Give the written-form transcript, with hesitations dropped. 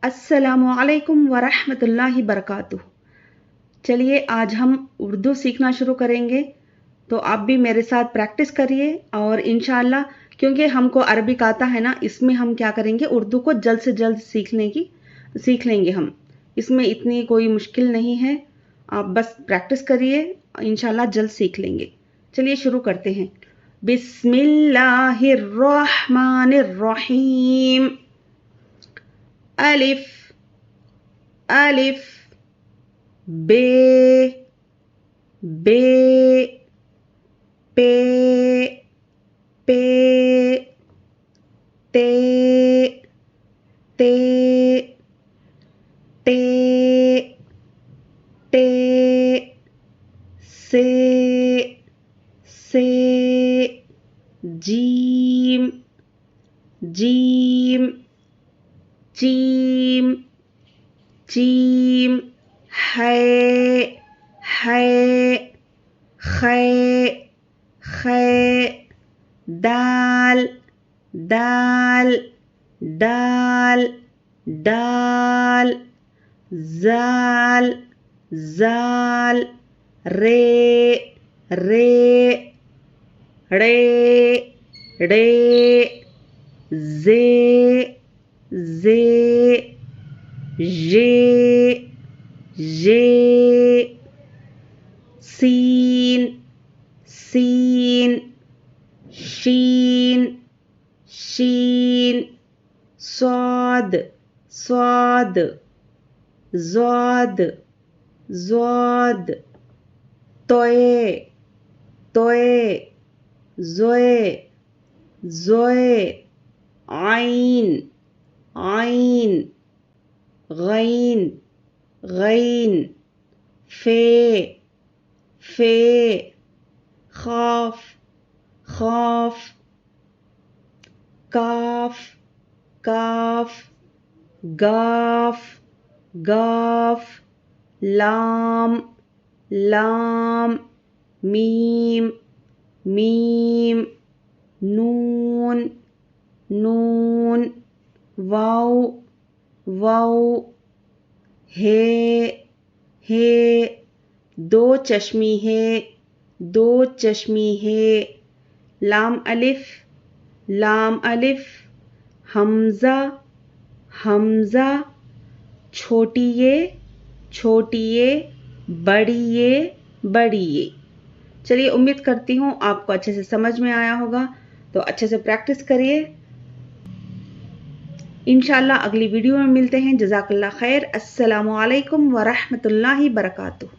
अस्सलामुअलैकुम वरहमतुल्लाहि बरकातुहू। चलिए आज हम उर्दू सीखना शुरू करेंगे, तो आप भी मेरे साथ प्रैक्टिस करिए और इंशाअल्लाह, क्योंकि हमको अरबिक आता है ना, इसमें हम क्या करेंगे, उर्दू को जल्द से जल्द सीख लेंगे हम। इसमें इतनी कोई मुश्किल नहीं है, आप बस प्रैक्टिस करिए, इंशाअल्लाह जल्द सीख लेंगे। चलिए शुरू करते हैं। बिस्मिल्लाहिर्रहमानिर्रहीम। अलिफ अलिफ बे बे पे पे ते ते टे टे से जीम जीम चीम चीम है खे खे दाल दाल दाल दाल जाल जाल रे रे रे रे जे जे जे सीन सीन शीन शीन स्वाद स्वाद ज़ाद ज़ाद तोए तोए ज़ोए ज़ोए आइन आइन गैन गैन फे फे खाफ खाफ काफ काफ गाफ गाफ लाम लाम मीम मीम नून नून वाव वाव हे दो चश्मी है लाम अलिफ हमजा हमजा छोटी ये बड़ी ये। चलिए उम्मीद करती हूँ आपको अच्छे से समझ में आया होगा, तो अच्छे से प्रैक्टिस करिए। इंशाअल्लाह अगली वीडियो में मिलते हैं। जज़ाकल्लाह खैर। अस्सलामु अलैकुम वरहमतुल्लाहि बरकातुहू।